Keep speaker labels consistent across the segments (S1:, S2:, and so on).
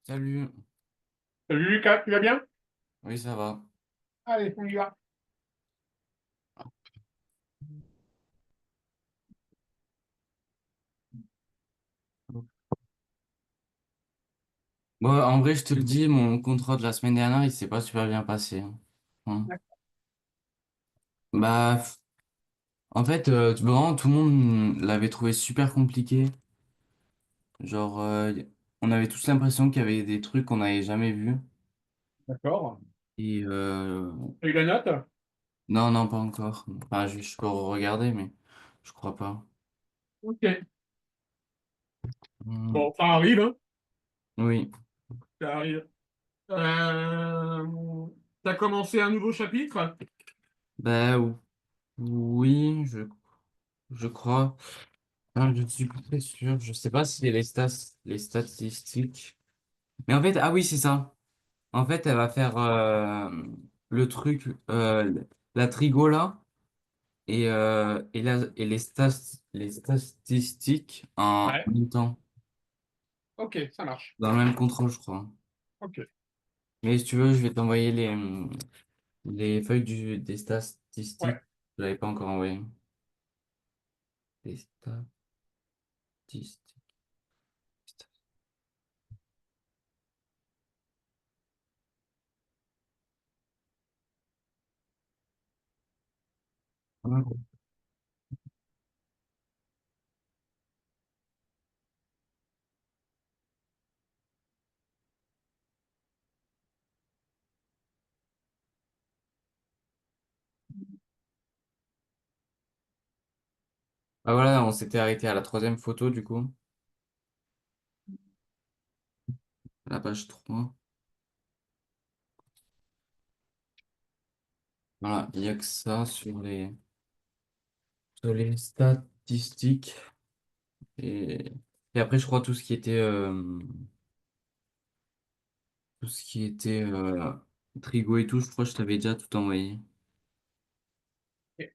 S1: Salut.
S2: Salut Lucas, tu vas bien?
S1: Oui, ça va.
S2: Allez, on y va.
S1: Bon, en vrai, je te le dis, mon contrat de la semaine dernière, il s'est pas super bien passé, hein. Hein. Bah, en fait, vraiment, tout le monde l'avait trouvé super compliqué. Genre, on avait tous l'impression qu'il y avait des trucs qu'on n'avait jamais vus.
S2: D'accord.
S1: Et
S2: T'as eu la note?
S1: non, non, pas encore. Enfin, je peux regarder, mais je crois pas.
S2: Ok.
S1: Hmm.
S2: Bon, ça arrive, hein.
S1: Oui.
S2: Ça arrive. T'as commencé un nouveau chapitre?
S1: Bah, oui, je crois. Ah, je suis pas très sûr. Je sais pas si c'est les statistiques. Mais en fait, ah oui, c'est ça. En fait, elle va faire le truc, la trigola et les statistiques en
S2: Ouais.
S1: même temps,
S2: Ok, ça marche.
S1: dans le même contrôle, je crois.
S2: Ok.
S1: Mais si tu veux, je vais t'envoyer les feuilles des
S2: Ouais.
S1: statistiques. Je l'avais pas encore envoyé. Des statistiques. Ah voilà, on s'était arrêté à la troisième photo, du coup, à la page 3. Voilà, il y a que ça sur les statistiques. Et, et après, je crois tout ce qui était trigo et tout, je crois que je t'avais déjà tout envoyé.
S2: Ok,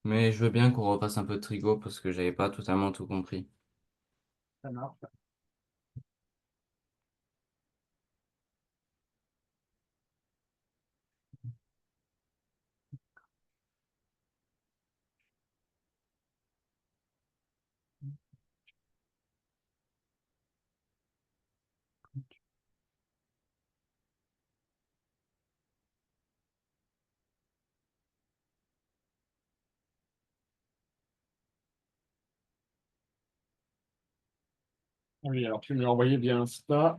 S1: Mais je veux bien qu'on repasse un peu de trigo parce que j'avais pas totalement tout compris.
S2: ça marche. Oui, alors tu me l'as envoyé via Insta.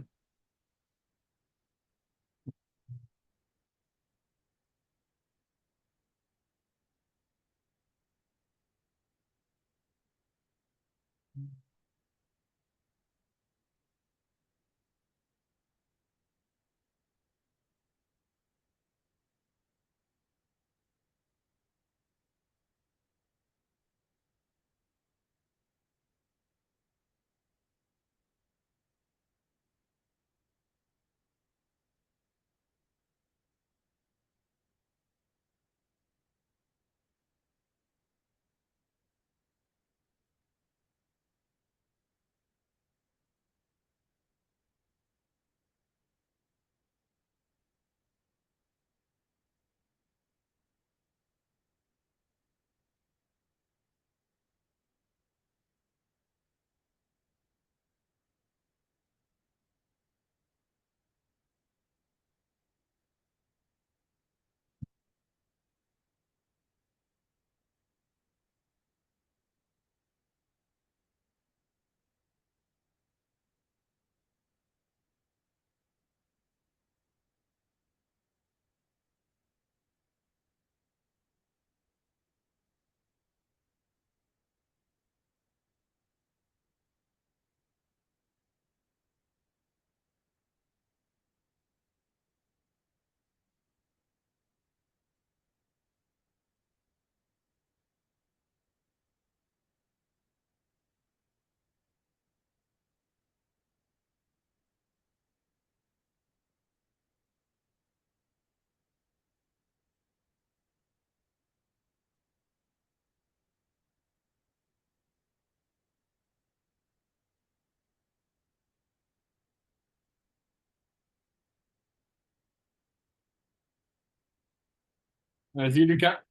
S2: Vas-y, Lucas.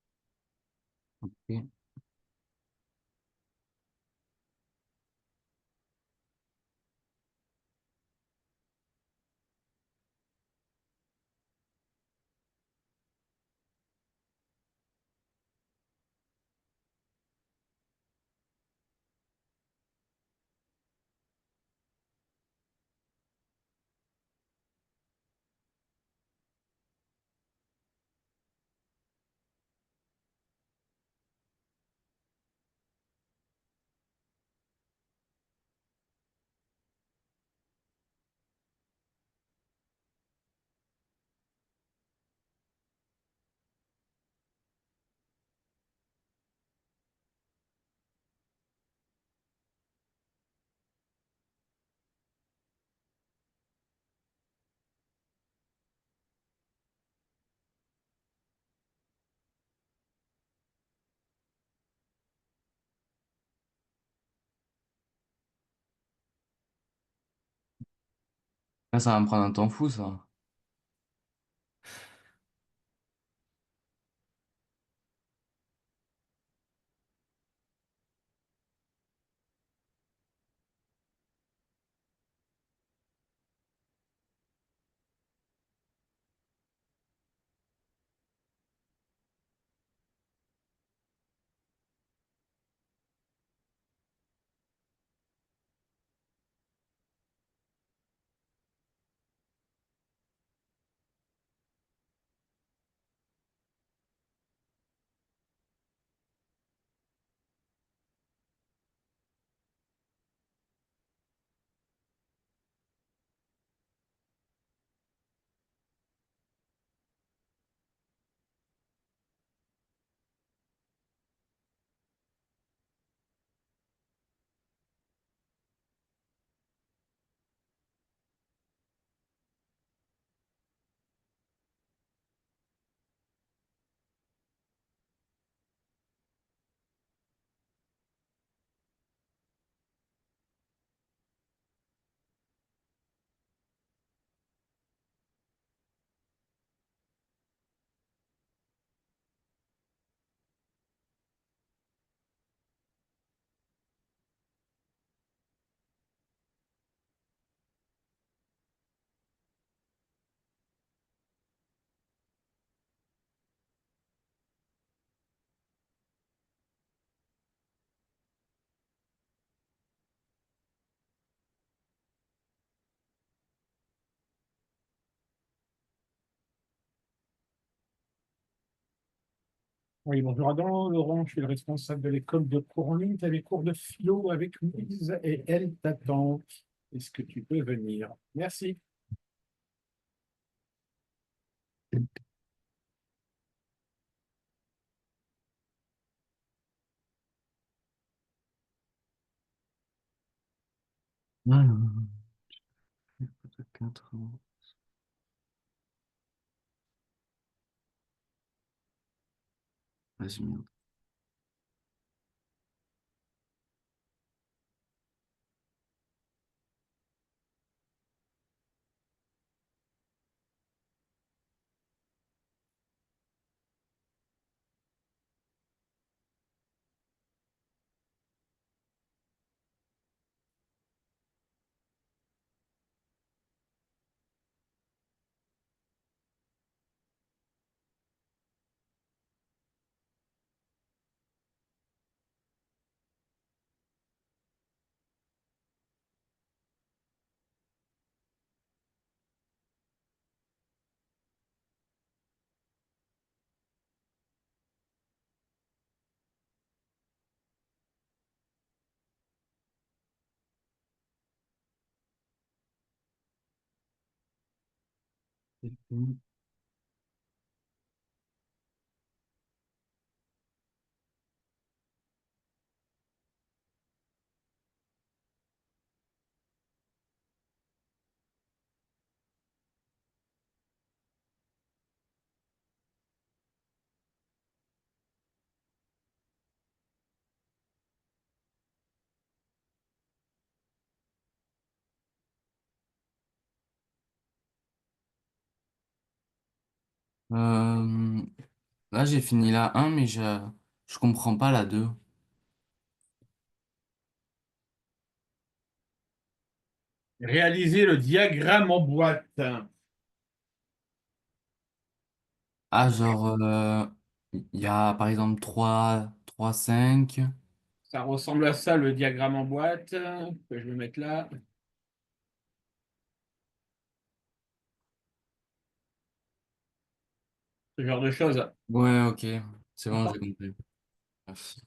S1: Ok. Ah, ça va me prendre un temps fou, ça.
S2: Oui, bonjour Adam, Laurent, je suis le responsable de l'école de cours en ligne. Tu as les cours de philo avec Louise et elle t'attend. Est-ce que tu peux venir? Merci.
S1: Alors, 4. Vas-y, merde. Euh, Là, j'ai fini la un mais je comprends pas la 2.
S2: Réaliser le diagramme en boîte.
S1: Ah, genre, il y a par exemple 5.
S2: Ça ressemble à ça, le diagramme en boîte. Que je vais mettre là. Ce genre de choses.
S1: Ouais, ok. C'est bon, j'ai compris. Merci.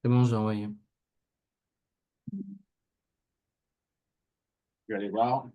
S1: C'est bon, j'ai envoyé.
S2: Je vais aller voir.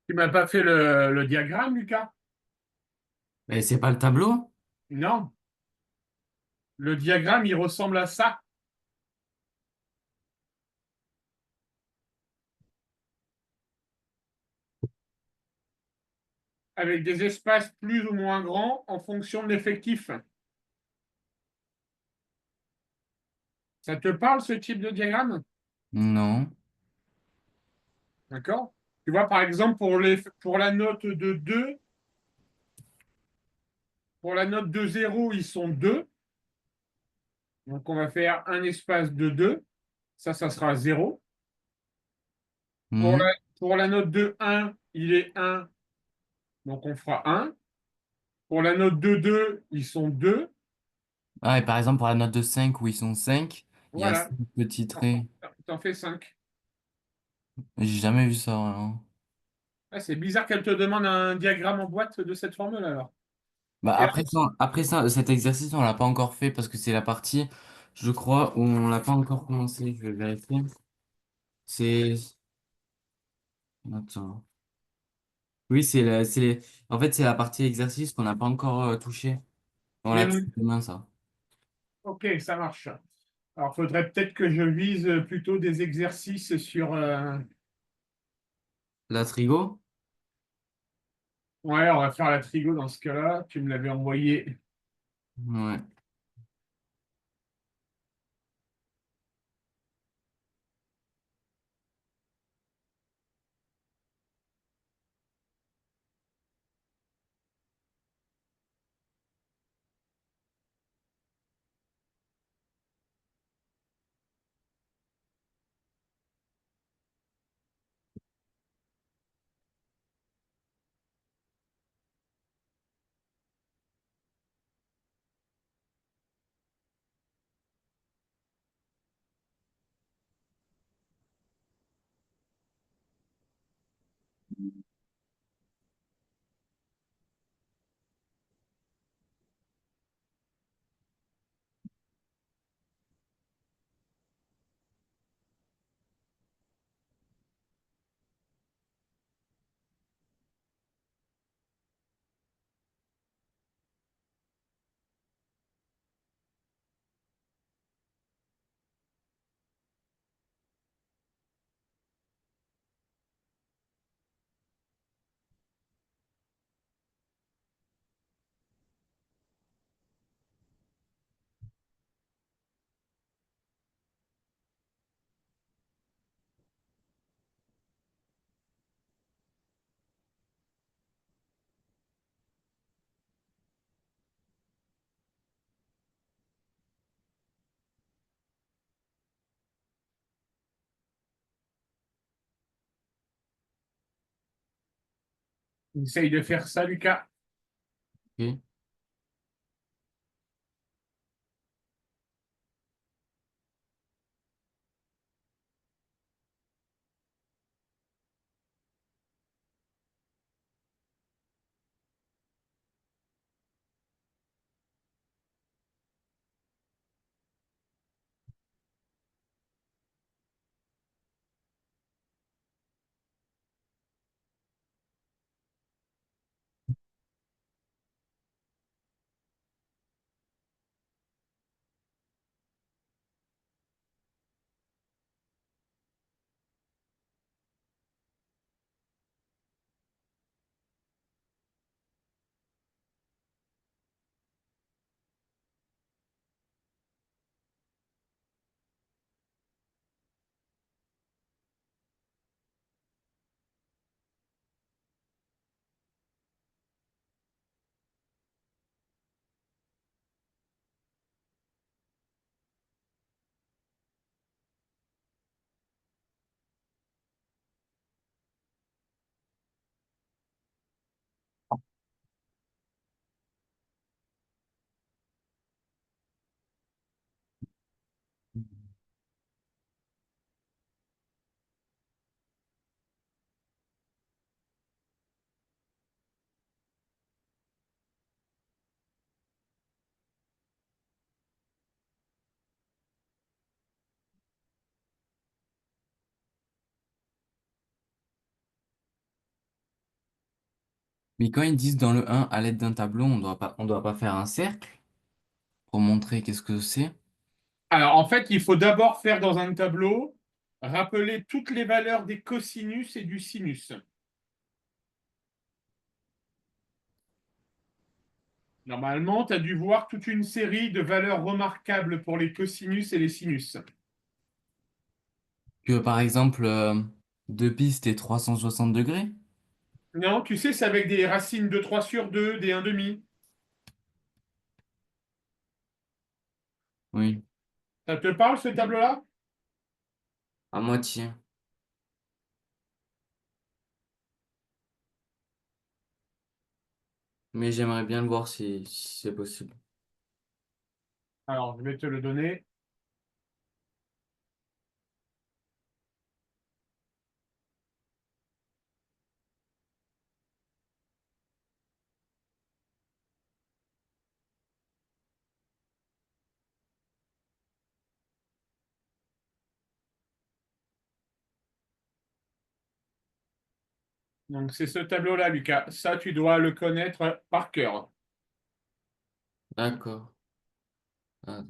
S2: Tu m'as pas fait le diagramme, Lucas?
S1: Mais c'est pas le tableau?
S2: Non. Le diagramme, il ressemble à ça, avec des espaces plus ou moins grands en fonction de l'effectif. Ça te parle, ce type de diagramme?
S1: Non.
S2: D'accord? Tu vois, par exemple, pour la note de 2, pour la note de 0, ils sont 2. Donc, on va faire un espace de 2. Ça sera 0. Pour
S1: Hmm.
S2: pour la note de 1, il est 1. Donc, on fera 1. Pour la note de 2, ils sont 2.
S1: Ah, et par exemple, pour la note de 5 où ils sont 5 il y a
S2: Voilà.
S1: 5 petits
S2: T'en
S1: traits.
S2: t'en fais 5.
S1: J'ai jamais vu ça, hein.
S2: Ah, c'est bizarre qu'elle te demande un diagramme en boîte de cette formule alors.
S1: Bah
S2: Et
S1: après ça, cet exercice, on l'a pas encore fait parce que c'est la partie, je crois, où on l'a pas encore commencé. Je vais vérifier. C'est... Attends. Oui, en fait, c'est la partie exercice qu'on n'a pas encore touché. On l'a touché demain, ça.
S2: Ok, ça marche. Alors, il faudrait peut-être que je vise plutôt des exercices sur.
S1: La trigo?
S2: Ouais, on va faire la trigo dans ce cas-là. Tu me l'avais envoyé.
S1: Ouais.
S2: Essaye de faire ça, Lucas.
S1: Ok. Mais quand ils disent dans le 1, à l'aide d'un tableau, on doit pas faire un cercle pour montrer qu'est-ce que c'est.
S2: Alors, en fait, il faut d'abord faire dans un tableau, rappeler toutes les valeurs des cosinus et du sinus. Normalement, tu as dû voir toute une série de valeurs remarquables pour les cosinus et les sinus.
S1: Que par exemple, 2 pistes et 360 degrés.
S2: Non, tu sais, c'est avec des racines de 3 sur 2, des 1,5.
S1: Oui,
S2: Ça te parle, ce tableau-là?
S1: à moitié. Mais j'aimerais bien le voir si c'est possible.
S2: Alors, je vais te le donner. Donc, c'est ce tableau-là, Lucas. Ça, tu dois le connaître par cœur.
S1: D'accord. Ah.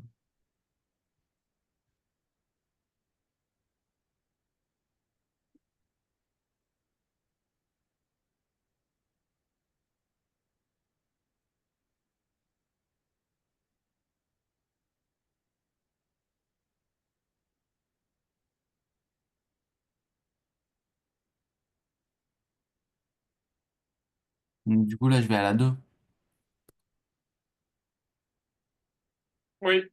S1: Du coup, là, je vais à la 2.
S2: Oui.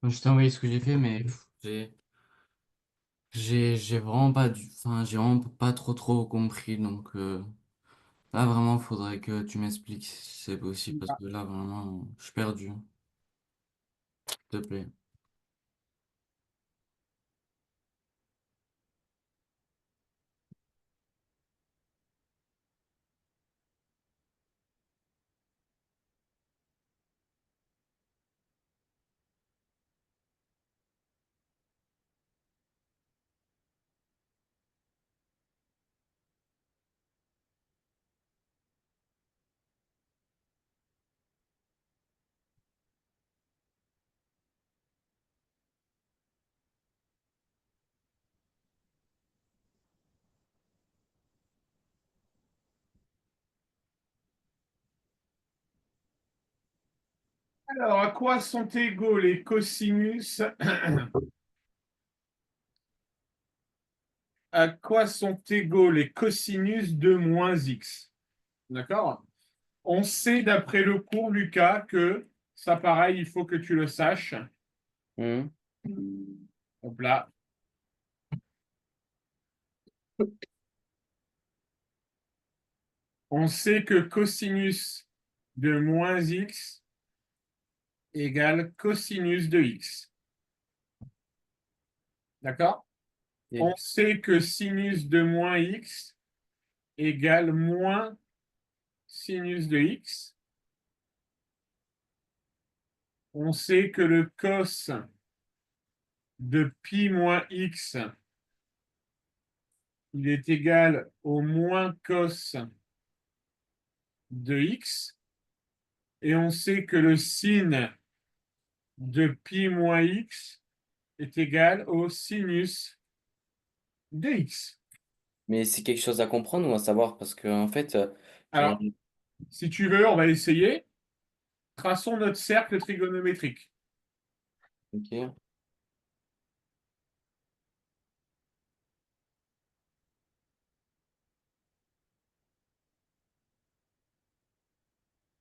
S1: Je t'ai envoyé ce que j'ai fait, mais j'ai vraiment pas enfin, j'ai vraiment pas trop compris. Donc, là, vraiment, faudrait que tu m'expliques si c'est possible, parce que là, vraiment, je suis perdu. S'il te plaît.
S2: Alors, à quoi sont égaux les cosinus? À quoi sont égaux les cosinus de moins x? D'accord? On sait d'après le cours, Lucas, que ça, pareil, il faut que tu le saches.
S1: Hmm.
S2: Hop là. On sait que cosinus de moins x égale cosinus de x. D'accord? On
S1: Ok.
S2: sait que sinus de moins x égale moins sinus de x. On sait que le cos de pi moins x, il est égal au moins cos de x. Et on sait que le sin de pi moins x est égal au sinus de x.
S3: Mais c'est quelque chose à comprendre ou à savoir parce que en fait, genre,
S2: Alors, si tu veux, on va essayer. Traçons notre cercle trigonométrique.
S3: ok,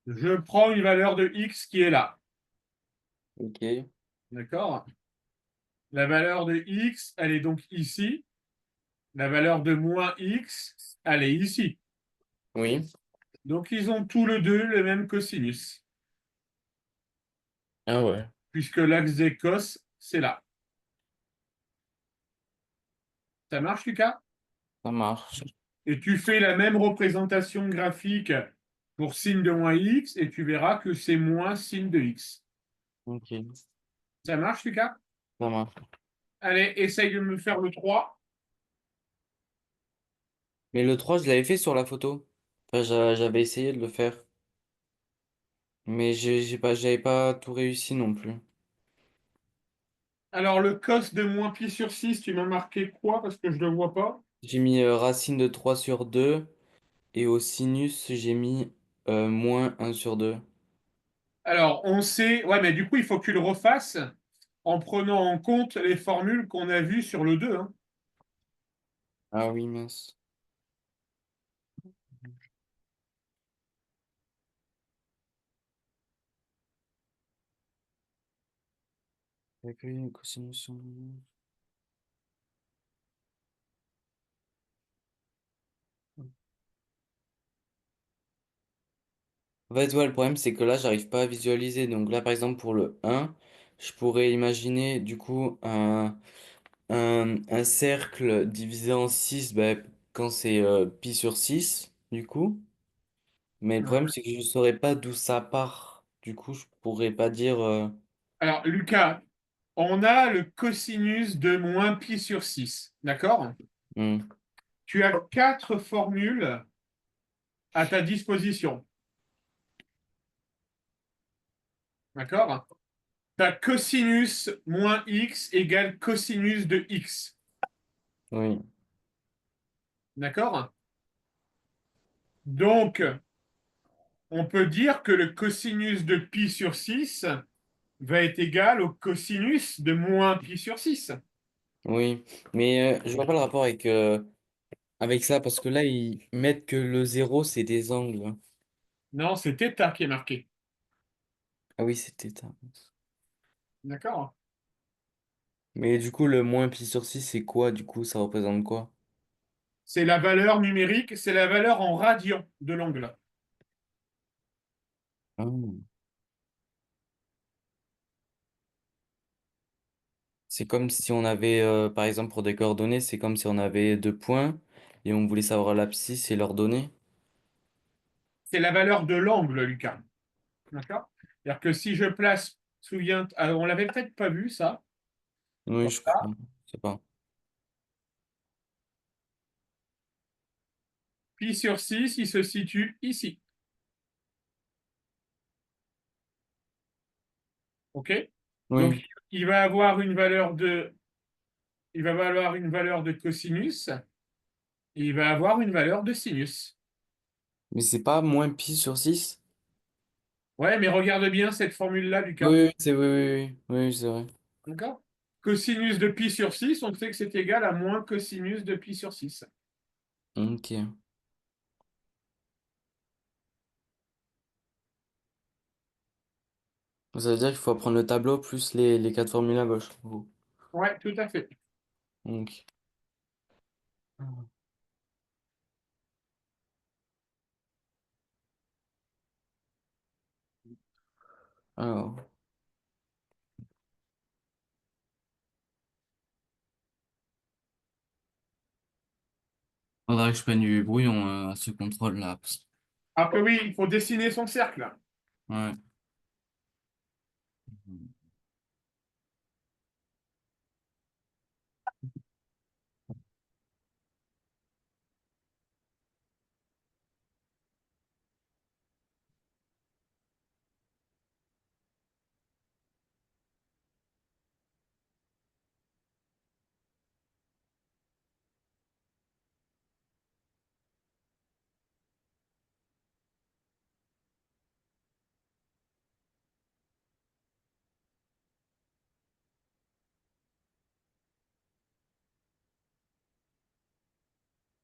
S2: Je prends une valeur de x qui est là.
S3: ok,
S2: D'accord? La valeur de x, elle est donc ici. La valeur de moins x, elle est ici.
S3: oui,
S2: Donc, ils ont tous les deux le même cosinus,
S3: ah ouais,
S2: puisque l'axe des cos, c'est là. Ça marche, Lucas?
S3: ça marche.
S2: Et tu fais la même représentation graphique pour sin de moins x, et tu verras que c'est moins sin de x.
S3: Ok,
S2: Ça marche, Lucas?
S3: ça marche.
S2: Allez, essaye de me faire le 3.
S3: Mais le 3 je l'avais fait sur la photo. Enfin, j'avais essayé de le faire. Mais j'avais pas tout réussi non plus.
S2: Alors, le cos de moins pi sur 6, tu m'as marqué quoi? Parce que je ne le vois pas.
S3: J'ai mis racine de 3 sur 2 et au sinus, j'ai mis moins 1 sur 2.
S2: Alors, on sait. Ouais, mais du coup, il faut que tu le refasses en prenant en compte les formules qu'on a vues sur le 2, hein.
S3: Ah oui, mince. Calculer le cosinus sur- En fait, ouais, le problème, c'est que là, j'arrive pas à visualiser. Donc là, par exemple, pour le 1, je pourrais imaginer du coup un cercle divisé en 6 ben, quand c'est pi sur 6 du coup. Mais le problème, c'est que je ne saurais pas d'où ça part. Du coup, je pourrais pas dire.
S2: Alors, Lucas, on a le cosinus de moins pi sur 6. D'accord?
S3: Hmm,
S2: Tu as quatre formules à ta disposition. D'accord? Tu as cosinus moins x égale cosinus de x.
S3: oui,
S2: D'accord? Donc, on peut dire que le cosinus de pi sur 6 va être égal au cosinus de moins pi sur 6.
S3: oui. Mais je vois pas le rapport avec ça parce que là, ils mettent que le zéro c'est des angles.
S2: Non, c'est θ qui est marqué.
S3: Ah oui, c'était ça.
S2: D'accord?
S3: Mais du coup, le moins pi sur 6 c'est quoi? Du coup, ça représente quoi?
S2: C'est la valeur numérique, c'est la valeur en radian de l'angle.
S3: Ah. C'est comme si on avait, par exemple, pour des coordonnées, c'est comme si on avait deux points et on voulait savoir l'abscisse et leur donner.
S2: C'est la valeur de l'angle, Lucas. D'accord? C'est-à-dire que si je place, souviens, on l'avait peut-être pas vu ça.
S3: Oui, je crois. Je sais pas.
S2: Pi sur 6, il se situe ici. OK? Donc,
S3: Oui.
S2: il va avoir une valeur de, il va avoir une valeur de cosinus et il va avoir une valeur de sinus.
S3: Mais c'est pas moins pi sur 6.
S2: Ouais, mais regarde bien cette formule-là,
S3: Oui,
S2: Lucas.
S3: oui, oui, c'est vrai.
S2: D'accord? Cosinus de pi sur 6, on sait que c'est égal à moins cosinus de pi sur 6.
S3: Ok. Ça veut dire qu'il faut apprendre le tableau plus les quatre formules à gauche. En gros.
S2: Ouais, tout à fait.
S3: Ok. Alors,
S1: Faudrait que je prenne du brouillon à ce contrôle-là.
S2: Après, oui, il faut dessiner son cercle.
S1: Ouais.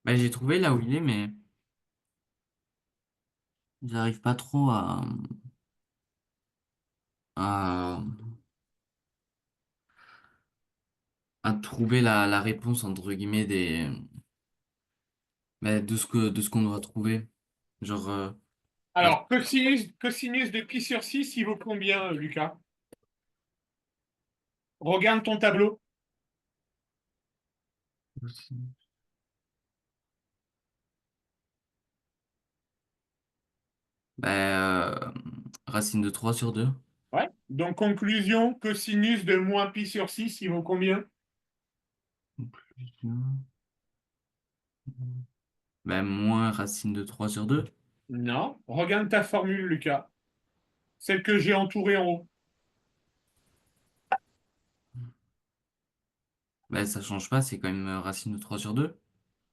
S1: Bah, j'ai trouvé là où il est, mais j'arrive pas trop à, à trouver la réponse, entre guillemets, de ce qu'on doit trouver. Genre, la-
S2: Alors, cosinus de pi sur 6, il vaut combien, Lucas? Regarde ton tableau.
S1: bah, racine de 3 sur 2.
S2: Ouais. Donc, conclusion, cosinus de moins pi sur 6, il vaut combien?
S1: Bah, moins racine de 3 sur 2.
S2: Non. Regarde ta formule, Lucas. Celle que j'ai entourée en haut.
S1: Bah, ça change pas, c'est quand même racine de 3 sur 2.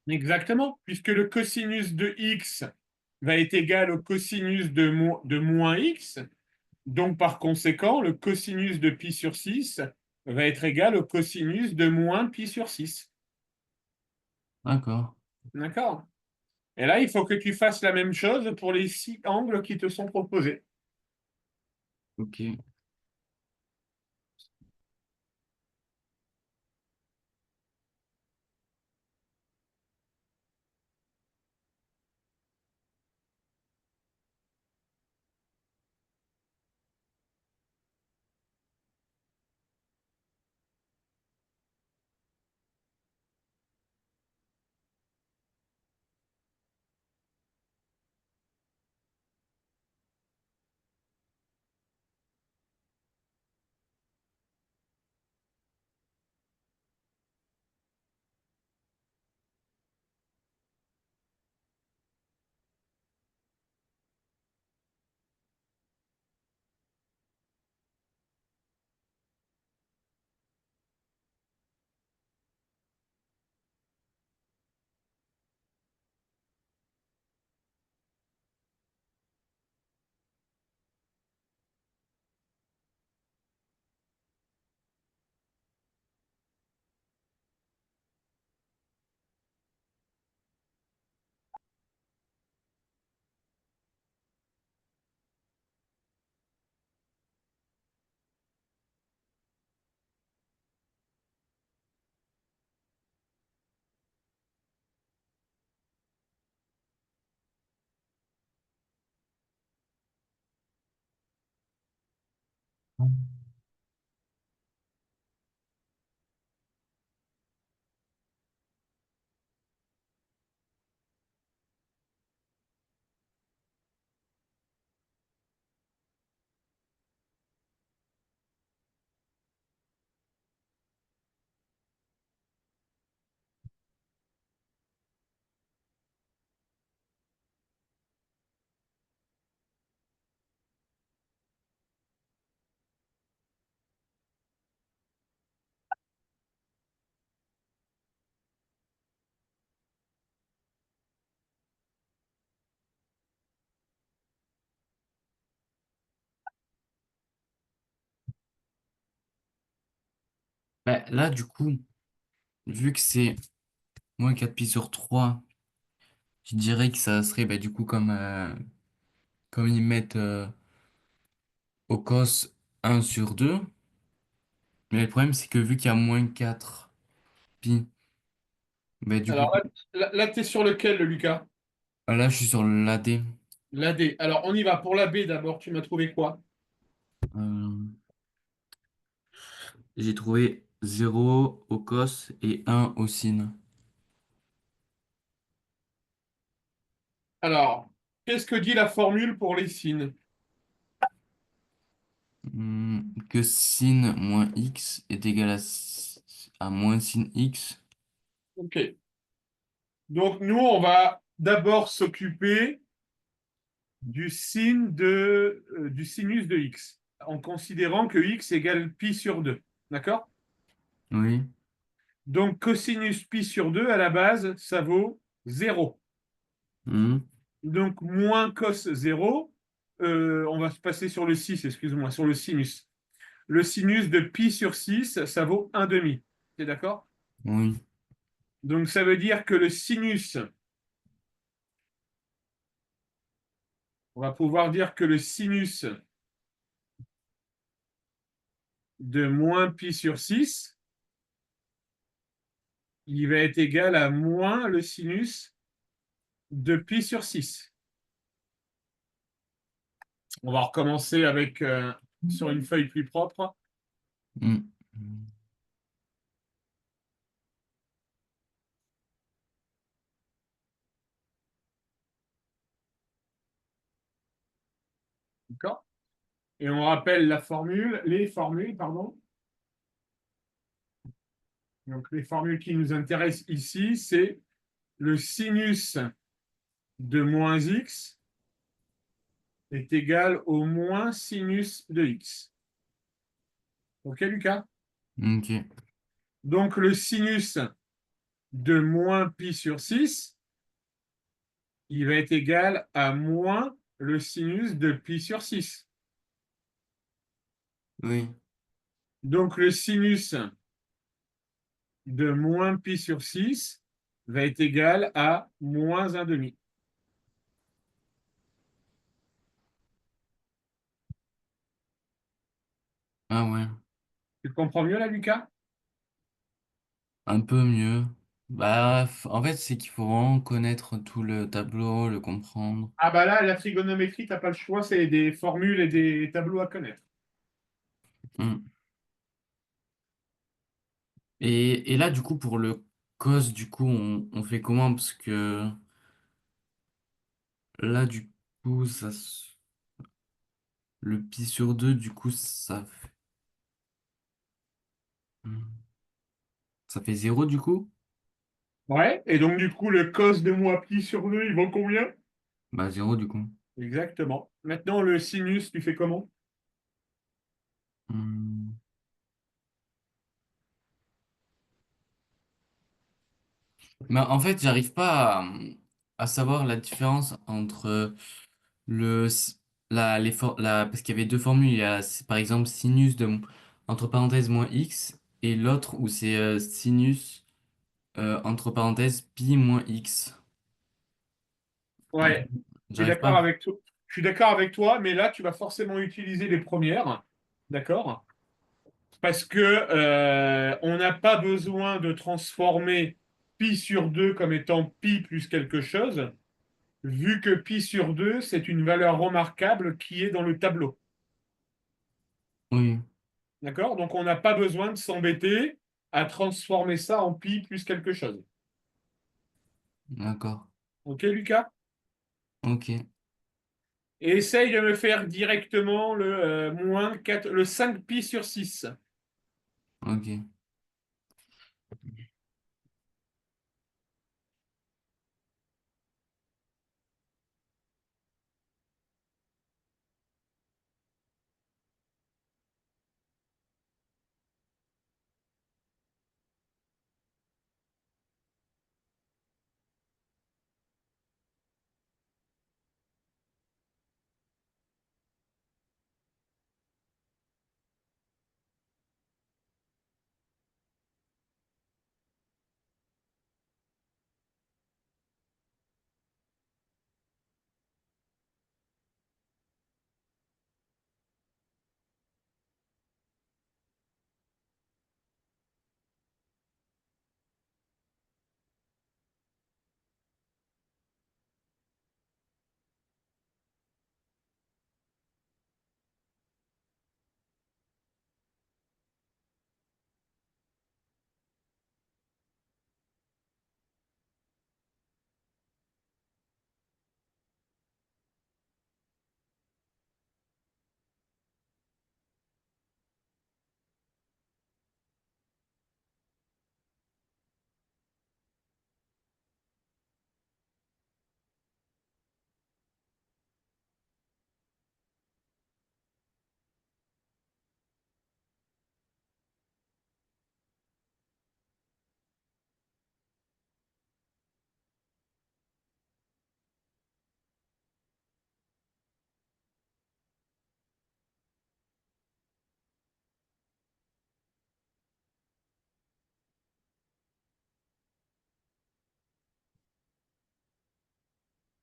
S2: Exactement, puisque le cosinus de x va être égal au cosinus de moins x. Donc, par conséquent, le cosinus de pi sur 6 va être égal au cosinus de moins pi sur 6.
S1: D'accord.
S2: D'accord? Et là, il faut que tu fasses la même chose pour les 6 angles qui te sont proposés.
S1: Ok. Bah, là, du coup, vu que c'est moins 4 pi sur 3, je dirais que ça serait bah, du coup comme ils mettent au cos 1/2. Mais le problème, c'est que vu qu'il y a moins 4 pi, bah, du coup,
S2: Alors là, tu es sur lequel, Lucas?
S1: là, je suis sur l'AD.
S2: La D. Alors, on y va. Pour la B, d'abord, tu m'as trouvé quoi?
S1: Euh, j'ai trouvé 0 au cos et 1 au sin.
S2: Alors, qu'est-ce que dit la formule pour les sines?
S1: Que sin moins x est égal à moins sin x.
S2: OK. Donc, nous, on va d'abord s'occuper du sinus de x, en considérant que x égale pi sur 2. D'accord?
S1: Oui.
S2: Donc, cosinus pi sur 2, à la base, ça vaut 0.
S1: Hmm.
S2: Donc, moins cos 0, on va se passer sur le 6, excuse-moi, sur le sinus. Le sinus de pi sur 6, ça vaut 1 demi. T'es d'accord?
S1: Oui.
S2: Donc, ça veut dire que le sinus, on va pouvoir dire que le sinus de moins pi sur 6, il va être égal à moins le sinus de pi sur 6. On va recommencer avec sur une feuille plus propre.
S1: Hmm.
S2: D'accord? Et on rappelle les formules, pardon. Donc, les formules qui nous intéressent ici, c'est le sinus de moins x est égal au moins sinus de x. OK, Lucas?
S1: Ok.
S2: Donc, le sinus de moins pi sur 6, il va être égal à moins le sinus de pi sur 6.
S1: Oui.
S2: Donc, le sinus de moins pi sur 6 va être égal à moins 1 demi.
S1: Ah ouais.
S2: Tu comprends mieux là, Lucas?
S1: Un peu mieux. Bah, en fait, c'est qu'il faut vraiment connaître tout le tableau, le comprendre.
S2: Ah bah là, la trigonométrie, t'as pas le choix, c'est des formules et des tableaux à connaître.
S1: Hmm. Et là, du coup, pour le cos, du coup, on fait comment? Parce que là, du coup, le pi sur 2 du coup, ça fait 0 du coup?
S2: Ouais, et donc du coup, le cos de moins pi sur 2, il vaut combien?
S1: Bah, 0 du coup.
S2: Exactement. Maintenant, le sinus, tu fais comment?
S1: Hmm. Mais en fait, j'arrive pas à savoir la différence entre le, s- parce qu'il y avait deux formules. Il y a, par exemple, sinus entre parenthèses, moins x, et l'autre où c'est sinus, entre parenthèses, pi moins x. En fait,
S2: Ouais, je suis
S1: j'arrive
S2: d'accord
S1: pas.
S2: avec toi. Je suis d'accord avec toi, mais là, tu vas forcément utiliser les premières. D'accord? Parce que on n'a pas besoin de transformer pi sur 2 comme étant pi plus quelque chose, vu que pi sur 2, c'est une valeur remarquable qui est dans le tableau.
S1: Oui,
S2: D'accord? Donc, on n'a pas besoin de s'embêter à transformer ça en pi plus quelque chose.
S1: d'accord.
S2: OK, Lucas?
S1: Ok,
S2: Et essaye de me faire directement moins 4, le 5 pi sur 6.
S1: ok.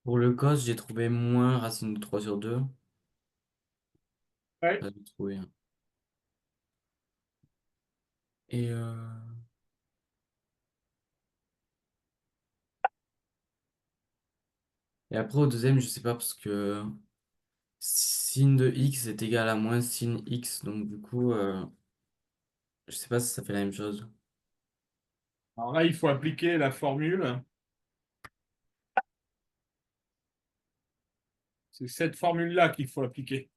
S1: Pour le cos, j'ai trouvé moins racine de 3 sur 2.
S2: Ouais.
S1: Ça, j'ai trouvé, hein. Et, euh, et après, au deuxième, je sais pas parce que sin de x est égal à moins sin x. Donc, du coup, je sais pas si ça fait la même chose.
S2: Alors là, il faut appliquer la formule. C'est cette formule-là qu'il faut appliquer.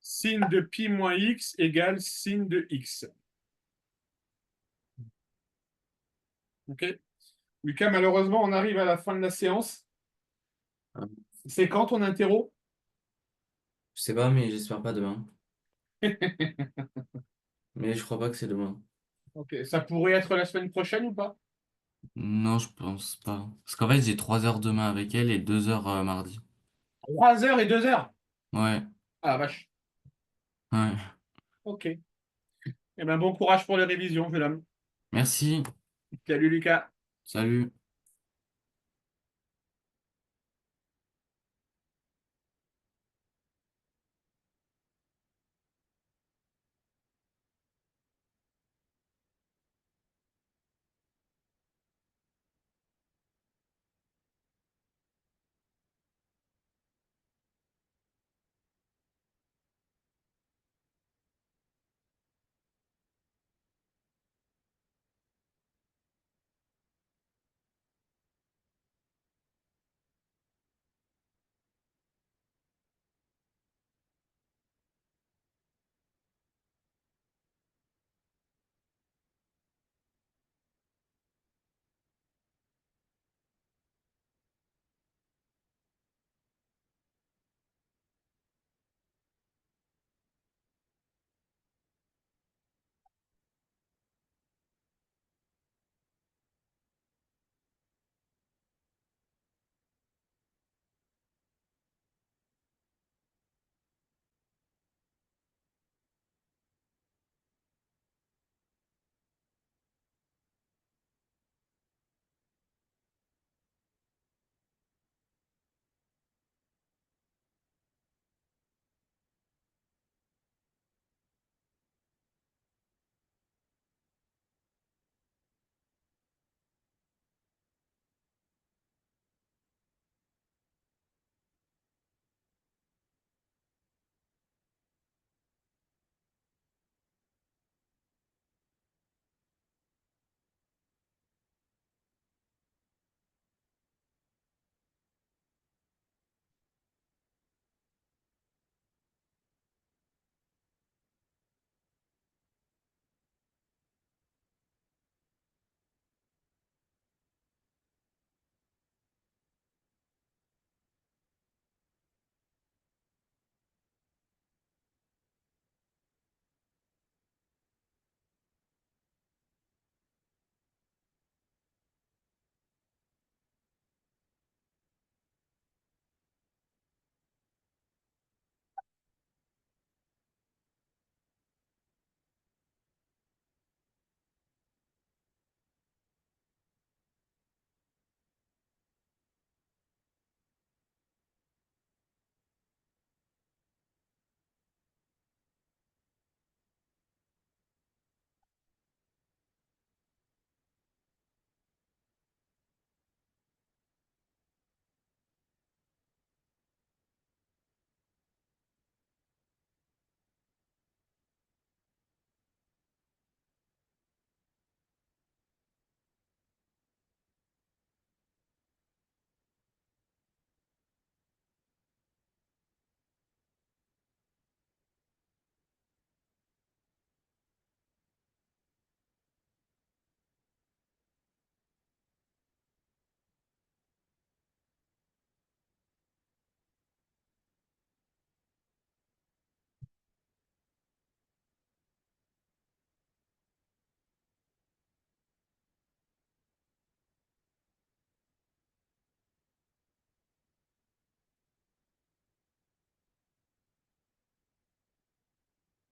S2: Sin de pi moins x égale sin de x. OK? Lucas, malheureusement, on arrive à la fin de la séance.
S1: Ah,
S2: C'est quand ton interro?
S1: je sais pas, mais j'espère pas demain. Mais je crois pas que c'est demain.
S2: OK. Ça pourrait être la semaine prochaine ou pas?
S1: Non, je pense pas. Parce qu'en fait, j'ai 3 heures demain avec elle et 2 heures mardi.
S2: 3 heures et 2 heures.
S1: Ouais,
S2: Ah, vache.
S1: ouais.
S2: OK. Eh bien, bon courage pour les révisions, jeune homme.
S1: Merci.
S2: Salut, Lucas.
S1: Salut.